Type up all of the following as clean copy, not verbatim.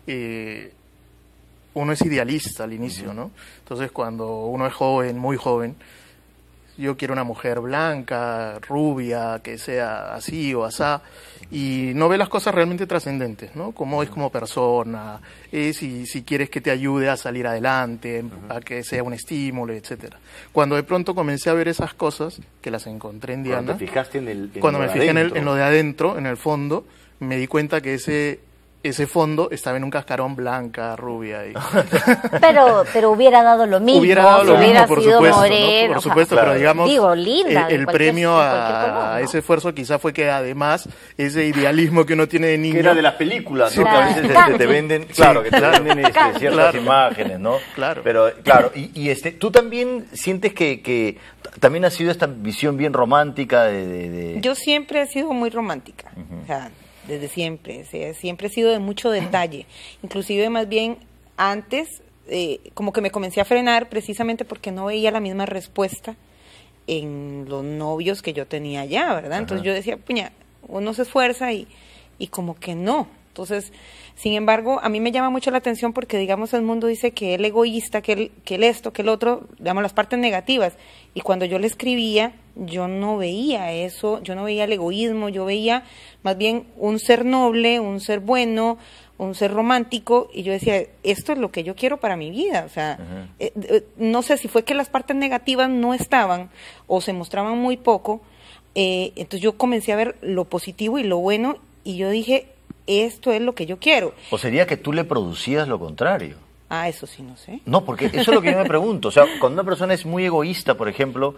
uno es idealista al inicio, ¿no? Entonces cuando uno es joven, muy joven, yo quiero una mujer blanca, rubia, que sea así o asá, y no ve las cosas realmente trascendentes, ¿no? Cómo es como persona, si quieres que te ayude a salir adelante, a que sea un estímulo, etcétera. Cuando de pronto comencé a ver esas cosas, que las encontré en Diana, cuando te fijaste cuando me fijé en lo de adentro, en el fondo, me di cuenta que ese fondo estaba en un cascarón blanca, rubia. Pero hubiera dado lo mismo. Hubiera dado lo mismo, por sido supuesto, moreno, ¿no? Por supuesto, pero digamos, digo, linda, el premio a ese esfuerzo quizá fue que además ese idealismo que uno tiene de niño... Que era de las películas, ¿no? Claro. Que a veces te venden, claro, que te venden ciertas imágenes, ¿no? Claro. Pero, claro, tú también sientes que también ha sido esta visión bien romántica de... Yo siempre he sido muy romántica, o sea, desde siempre, o sea, siempre he sido de mucho detalle, inclusive más bien antes, como que me comencé a frenar precisamente porque no veía la misma respuesta en los novios que yo tenía allá, ¿verdad? Entonces yo decía, puña, uno se esfuerza y como que no. Entonces, sin embargo, a mí me llama mucho la atención porque, digamos, el mundo dice que él egoísta, que él esto, que el otro, digamos, las partes negativas. Y cuando yo le escribía, yo no veía eso, yo no veía el egoísmo, yo veía más bien un ser noble, un ser bueno, un ser romántico, y yo decía, esto es lo que yo quiero para mi vida. O sea, no sé si fue que las partes negativas no estaban o se mostraban muy poco, entonces yo comencé a ver lo positivo y lo bueno, y yo dije, esto es lo que yo quiero. ¿O sería que tú le producías lo contrario? Ah, eso sí, no sé. No, porque eso es lo que yo me pregunto. O sea, cuando una persona es muy egoísta, por ejemplo,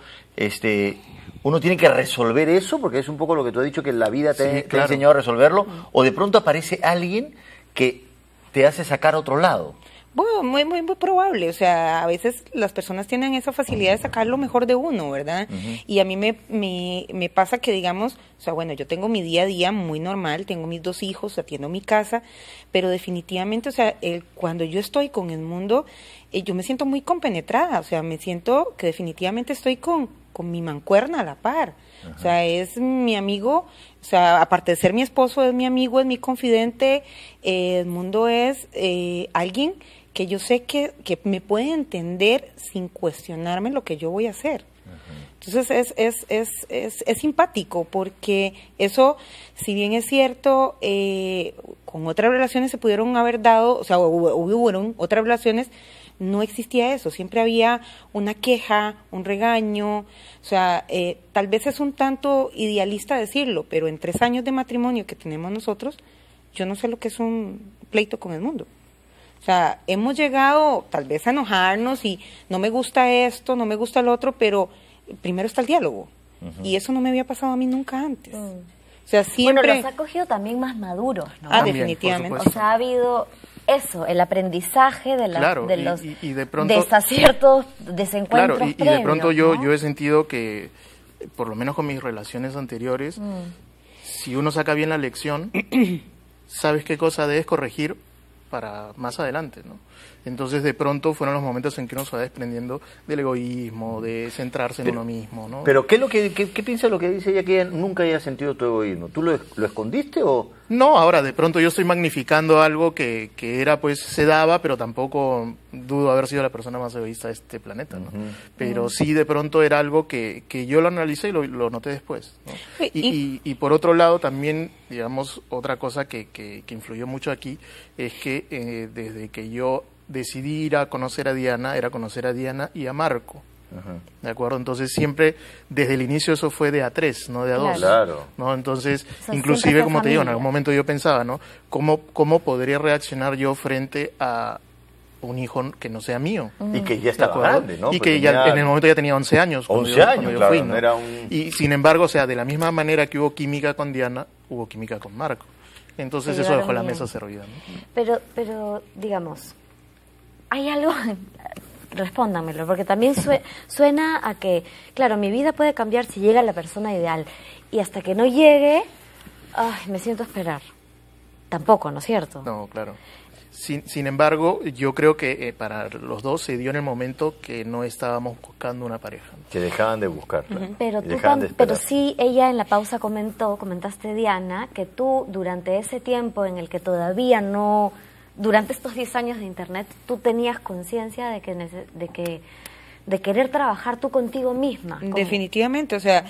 uno tiene que resolver eso, porque es un poco lo que tú has dicho, que la vida te ha enseñado a resolverlo, o de pronto aparece alguien que te hace sacar a otro lado. Bueno, muy probable, o sea, a veces las personas tienen esa facilidad de sacar lo mejor de uno, ¿verdad? Y a mí me pasa que, digamos, o sea, bueno, yo tengo mi día a día muy normal, tengo mis 2 hijos, atiendo mi casa, pero definitivamente, o sea, cuando yo estoy con el mundo, yo me siento muy compenetrada, o sea, me siento que definitivamente estoy con mi mancuerna a la par. O sea, es mi amigo, o sea, aparte de ser mi esposo, es mi amigo, es mi confidente, el mundo es alguien que yo sé que me puede entender sin cuestionarme lo que yo voy a hacer. Entonces es simpático porque eso, si bien es cierto, con otras relaciones se pudieron haber dado, o sea, hubo otras relaciones, no existía eso, siempre había una queja, un regaño, o sea, tal vez es un tanto idealista decirlo, pero en 3 años de matrimonio que tenemos nosotros, yo no sé lo que es un pleito con el mundo. O sea, hemos llegado tal vez a enojarnos y no me gusta esto, no me gusta el otro, pero primero está el diálogo. Y eso no me había pasado a mí nunca antes. O sea, siempre... Bueno, los ha cogido también más maduros, ¿no? Ah, También, definitivamente. O sea, ha habido eso, el aprendizaje de, de los y de pronto, desaciertos, desencuentros claro, y previos, de pronto ¿no? yo he sentido que, por lo menos con mis relaciones anteriores, si uno saca bien la lección, sabes qué cosa debes corregir para más adelante, ¿no? Entonces, de pronto fueron los momentos en que uno se va desprendiendo del egoísmo, de centrarse en uno mismo, ¿no? Pero, ¿qué piensa lo que dice ella, que ella nunca haya sentido tu egoísmo? ¿Tú lo escondiste o...? No, ahora de pronto yo estoy magnificando algo que era, pues, se daba, pero tampoco dudo haber sido la persona más egoísta de este planeta, ¿no? Pero sí, de pronto era algo que yo lo analicé y lo noté después, ¿no? Y por otro lado, también, digamos, otra cosa que influyó mucho aquí es que desde que yo decidí ir a conocer a Diana, era conocer a Diana y a Marco. ¿De acuerdo? Entonces siempre, desde el inicio eso fue de a 3, no de a 2. Claro. ¿No? Entonces, O sea, inclusive, como te digo, en familia. algún momento yo pensaba, ¿no? ¿Cómo podría reaccionar yo frente a un hijo que no sea mío? Y que ya ¿De estaba acuerdo? grande, ¿no? Y Porque que ya tenía en el momento ya tenía 11 años. 11 años, cuando yo claro, fui, no era un... Y sin embargo, o sea, de la misma manera que hubo química con Diana, hubo química con Marco. Entonces Se eso dejó llevaron la bien. mesa servida, ¿no? Pero digamos, hay algo, respóndamelo, porque también suena a que, claro, mi vida puede cambiar si llega la persona ideal, y hasta que no llegue, ay, me siento a esperar. Tampoco, ¿no es cierto? No, claro. Sin embargo, yo creo que para los dos se dio en el momento que no estábamos buscando una pareja, ¿no? Que dejaban de buscarla. Pero, y dejaban de pero esperar. sí, ella en la pausa comentaste, Diana, que tú durante ese tiempo en el que todavía no durante estos 10 años de Internet, tú tenías conciencia de de querer trabajar tú contigo misma. Definitivamente, o sea,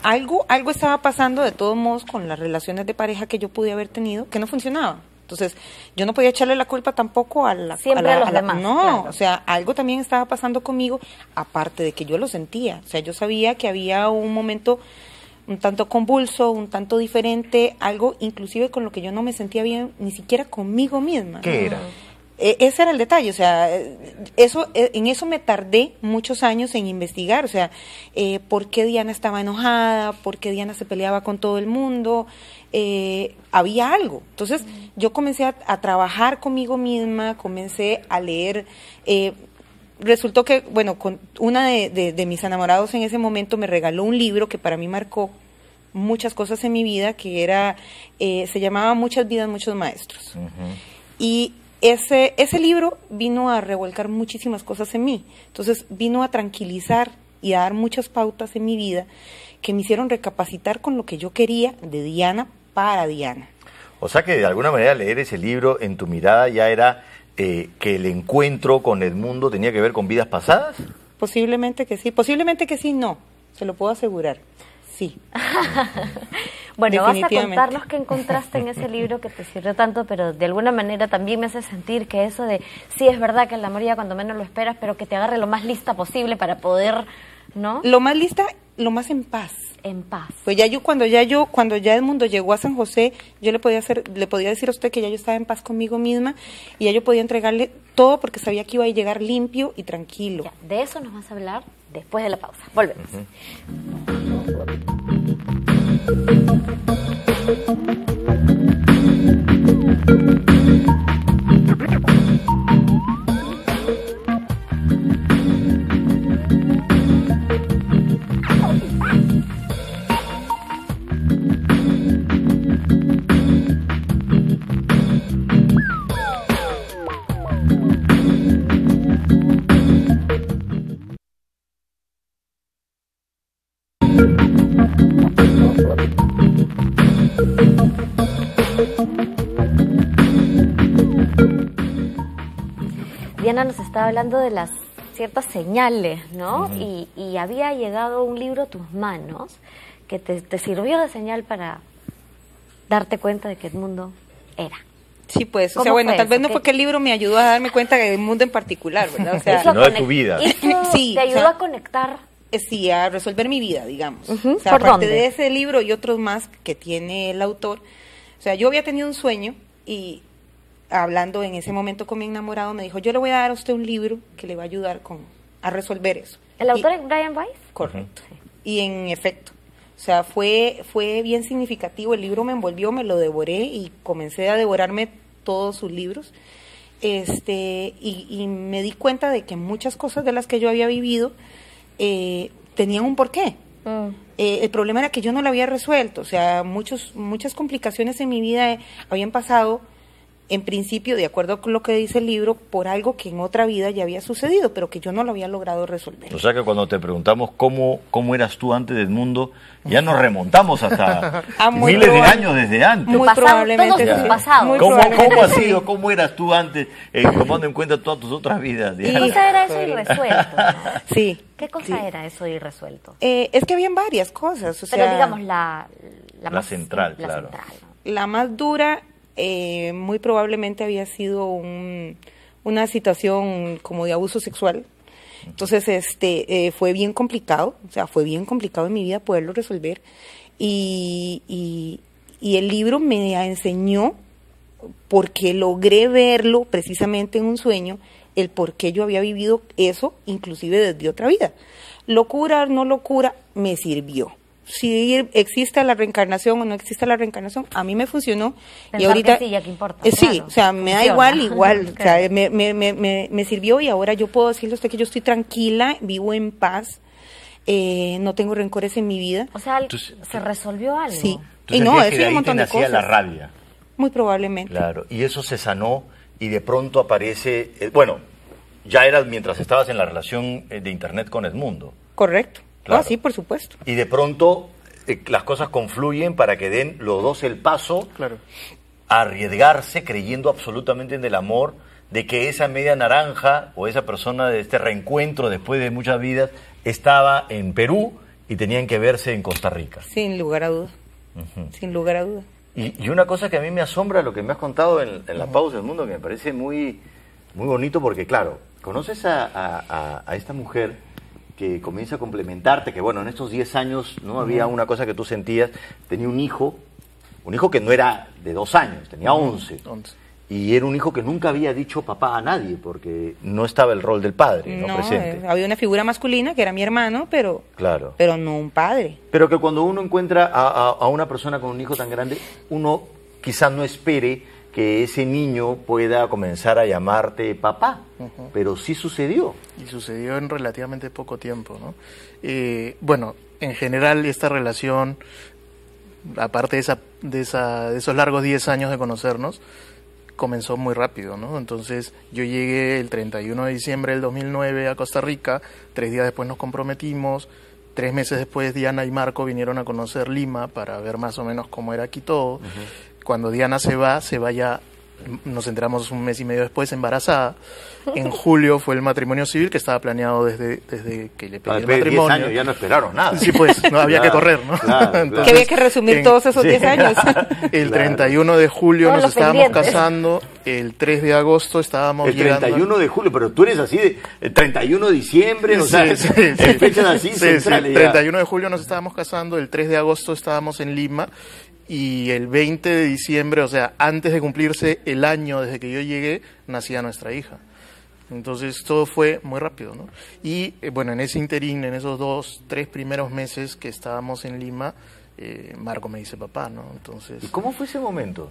algo estaba pasando de todos modos con las relaciones de pareja que yo pude haber tenido, que no funcionaba. Entonces, yo no podía echarle la culpa tampoco a los demás. No, claro. O sea, algo también estaba pasando conmigo, aparte de que yo lo sentía. O sea, yo sabía que había un momento un tanto convulso, un tanto diferente, algo inclusive con lo que yo no me sentía bien, ni siquiera conmigo misma. ¿Qué era? Ese era el detalle, o sea, en eso me tardé muchos años en investigar, o sea, por qué Diana estaba enojada, por qué Diana se peleaba con todo el mundo, había algo. Entonces, yo comencé a trabajar conmigo misma, comencé a leer, resultó que, bueno, con una de mis enamorados en ese momento me regaló un libro que para mí marcó muchas cosas en mi vida, que era, se llamaba Muchas vidas, muchos maestros. Y ese libro vino a revolcar muchísimas cosas en mí. Entonces vino a tranquilizar y a dar muchas pautas en mi vida que me hicieron recapacitar con lo que yo quería de Diana para Diana. O sea que de alguna manera leer ese libro en tu mirada ya era que el encuentro con el mundo tenía que ver con vidas pasadas. Posiblemente que sí, no, se lo puedo asegurar. Sí. Bueno, vas a contarnos qué encontraste en ese libro que te sirvió tanto, pero de alguna manera también me hace sentir que eso de, sí, es verdad que el amor llega cuando menos lo esperas, pero que te agarre lo más lista posible para poder, ¿no? Lo más lista, lo más en paz. En paz. Pues cuando ya Edmundo llegó a San José, yo le podía decir a usted que ya yo estaba en paz conmigo misma y ya yo podía entregarle todo porque sabía que iba a llegar limpio y tranquilo. Ya, de eso nos vas a hablar después de la pausa. Volvemos. Diana nos estaba hablando de las ciertas señales, ¿no? Y había llegado un libro a tus manos que te sirvió de señal para darte cuenta de que Edmundo era. Sí, pues, o sea, bueno, tal vez no fue que el libro me ayudó a darme cuenta de Edmundo en particular, ¿verdad? O sea, no de tu vida. Sí, te ayudó a conectar. Sí, a resolver mi vida, digamos. O sea, aparte de ese libro y otros más que tiene el autor, o sea, yo había tenido un sueño y hablando en ese momento con mi enamorado me dijo, yo le voy a dar a usted un libro que le va a ayudar a resolver eso. ¿El autor es Brian Weiss? Correcto. Sí. Y en efecto, o sea, fue bien significativo, el libro me envolvió, me lo devoré y comencé a devorarme todos sus libros. Y me di cuenta de que muchas cosas de las que yo había vivido tenían un porqué. El problema era que yo no lo había resuelto, o sea, muchas complicaciones en mi vida habían pasado, en principio, de acuerdo con lo que dice el libro, por algo que en otra vida ya había sucedido, pero que yo no lo había logrado resolver. O sea que cuando te preguntamos cómo eras tú antes del mundo, ya nos remontamos hasta miles de años desde antes. Muy probablemente. Todo pasado. ¿Cómo ha sido? ¿Cómo eras tú antes, tomando en cuenta todas tus otras vidas? ¿Qué cosa era eso irresuelto? Sí. ¿Qué cosa era eso irresuelto? Es que habían varias cosas. O pero sea, digamos la más central, claro. Central, ¿no? La más dura muy probablemente había sido una situación como de abuso sexual. Entonces fue bien complicado, o sea, fue bien complicado en mi vida poderlo resolver y el libro me enseñó, porque logré verlo precisamente en un sueño, el por qué yo había vivido eso, inclusive desde otra vida. Locura, no locura, me sirvió. Si existe la reencarnación o no existe la reencarnación, a mí me funcionó. Pensar y ahorita que sí, ya que importa, sí, claro, o sea, me da igual, o sea, me sirvió y ahora yo puedo decirle a usted que yo estoy tranquila, vivo en paz, no tengo rencores en mi vida. O sea, se resolvió algo. Sí, y no, es un montón de cosas. La rabia. Muy probablemente. Claro, y eso se sanó y de pronto aparece, bueno, ya era mientras estabas en la relación de internet con Edmundo. Correcto. Claro. Sí, por supuesto. Y de pronto las cosas confluyen para que den los dos el paso. Claro. arriesgarse creyendo absolutamente en el amor, de que esa media naranja o esa persona de este reencuentro después de muchas vidas estaba en Perú y tenían que verse en Costa Rica. Sin lugar a duda. Sin lugar a duda. Y una cosa que a mí me asombra, lo que me has contado en la pausa del mundo, que me parece muy, muy bonito, porque claro, conoces a esta mujer que comienza a complementarte, que bueno, en estos 10 años no había una cosa que tú sentías, tenía un hijo que no era de 2 años, tenía 11. Y era un hijo que nunca había dicho papá a nadie, porque no estaba el rol del padre, no presente. Había una figura masculina que era mi hermano, pero no un padre. Pero que cuando uno encuentra a una persona con un hijo tan grande, uno quizás no espere que ese niño pueda comenzar a llamarte papá, pero sí sucedió. Y sucedió en relativamente poco tiempo, ¿no? Bueno, en general esta relación, aparte de esos largos 10 años de conocernos, comenzó muy rápido, ¿no? Entonces yo llegué el 31 de diciembre del 2009 a Costa Rica, 3 días después nos comprometimos, 3 meses después Diana y Marco vinieron a conocer Lima para ver más o menos cómo era aquí todo. Cuando Diana se va ya, nos enteramos un mes y medio después, embarazada. En julio fue el matrimonio civil, que estaba planeado desde que le pedí el matrimonio. 10 años ya no esperaron nada. Sí, pues, no había que correr, ¿no? Entonces, que había que resumir todos esos 10 años. El 31 de julio nos estábamos casando, el 3 de agosto estábamos llegando. El 31 de julio, pero tú eres así de el 31 de diciembre, o sea, fechas así centrales. El 31 de julio nos estábamos casando, el 3 de agosto estábamos en Lima, y el 20 de diciembre, o sea, antes de cumplirse el año desde que yo llegué, nacía nuestra hija. Entonces todo fue muy rápido, ¿no? Y bueno, en ese interín, en esos 2-3 primeros meses que estábamos en Lima, Marco me dice papá, ¿no? Entonces, ¿y cómo fue ese momento?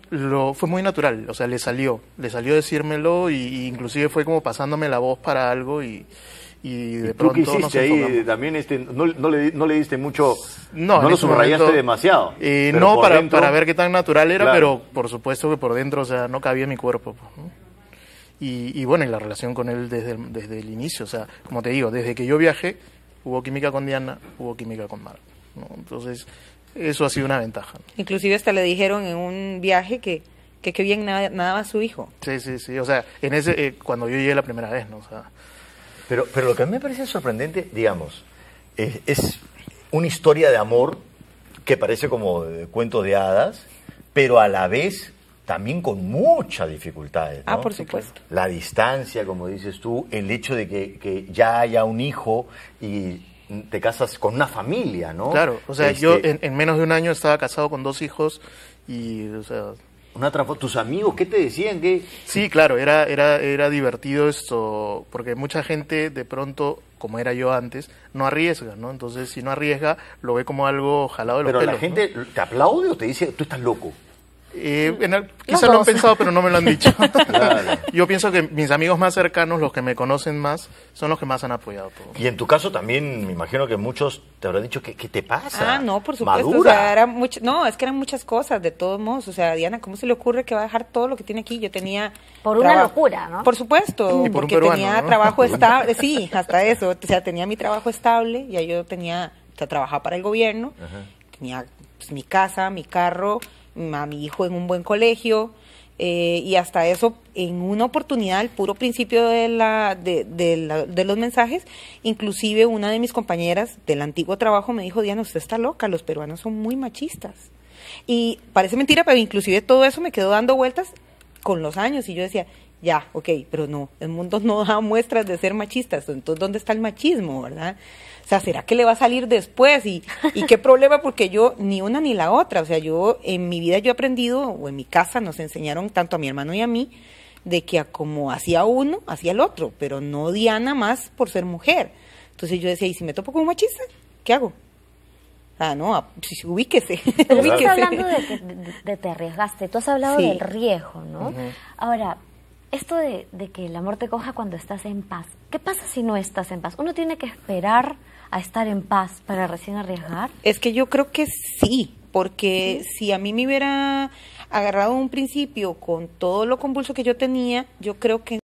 Fue muy natural, o sea, le salió decírmelo, y inclusive fue como pasándome la voz para algo, y de pronto ¿tú qué hiciste ahí? También no le diste mucho, no lo subrayaste momento, demasiado. No, para ver qué tan natural era, pero por supuesto que por dentro, o sea, no cabía en mi cuerpo, ¿no? Y bueno, y la relación con él desde el inicio, o sea, como te digo, desde que yo viajé, hubo química con Diana, hubo química con Marco, ¿no? Entonces, eso ha sido una ventaja, ¿no? Inclusive hasta le dijeron en un viaje que bien nadaba su hijo. Sí, o sea, cuando yo llegué la primera vez, ¿no? O sea, pero lo que a mí me parece sorprendente, digamos, es una historia de amor que parece como cuento de hadas, pero a la vez también con muchas dificultades, ¿no? Por supuesto. La distancia, como dices tú, el hecho de que ya haya un hijo y te casas con una familia, ¿no? Claro, o sea, yo en menos de un año estaba casado con 2 hijos y, o sea... ¿Tus amigos qué te decían? Sí, claro, era divertido esto, porque mucha gente de pronto, como era yo antes, no arriesga, ¿no? Entonces, si no arriesga, lo ve como algo jalado de los pelos. ¿Pero la gente te aplaude o te dice, tú estás loco? Quizás lo han pensado, pero no me lo han dicho. Claro. Yo pienso que mis amigos más cercanos, los que me conocen más, son los que más han apoyado todo. Y en tu caso también, me imagino que muchos te habrán dicho, ¿qué te pasa? No, por supuesto. Madura. O sea, es que eran muchas cosas, de todos modos. O sea, Diana, ¿cómo se le ocurre que va a dejar todo lo que tiene aquí? Yo tenía... Por una locura, ¿no? Por supuesto, y por porque peruano, tenía trabajo estable. Sí, hasta eso. O sea, tenía mi trabajo estable, ya yo trabajaba para el gobierno, tenía pues, mi casa, mi carro, a mi hijo en un buen colegio, y hasta eso, en una oportunidad, al puro principio de los mensajes, inclusive una de mis compañeras del antiguo trabajo me dijo, Diana, usted está loca, los peruanos son muy machistas. Y parece mentira, pero inclusive todo eso me quedó dando vueltas con los años, y yo decía, ya, ok, pero no, el mundo no da muestras de ser machistas, entonces ¿dónde está el machismo, verdad? O sea, ¿será que le va a salir después? ¿Y qué problema? Porque yo, ni una ni la otra, o sea, yo en mi vida yo he aprendido, o en mi casa nos enseñaron tanto a mi hermano y a mí, de que como hacía uno, hacía el otro, pero no Diana más por ser mujer. Entonces yo decía, ¿y si me topo con un machista? ¿Qué hago? No, pues, ubíquese. Pero estás hablando de te arriesgaste, tú has hablado del riesgo, ¿no? Ahora, esto de que el amor te coja cuando estás en paz, ¿qué pasa si no estás en paz? ¿Uno tiene que esperar a estar en paz para recién arriesgar? Es que yo creo que sí, porque si a mí me hubiera agarrado un principio con todo lo convulso que yo tenía, yo creo que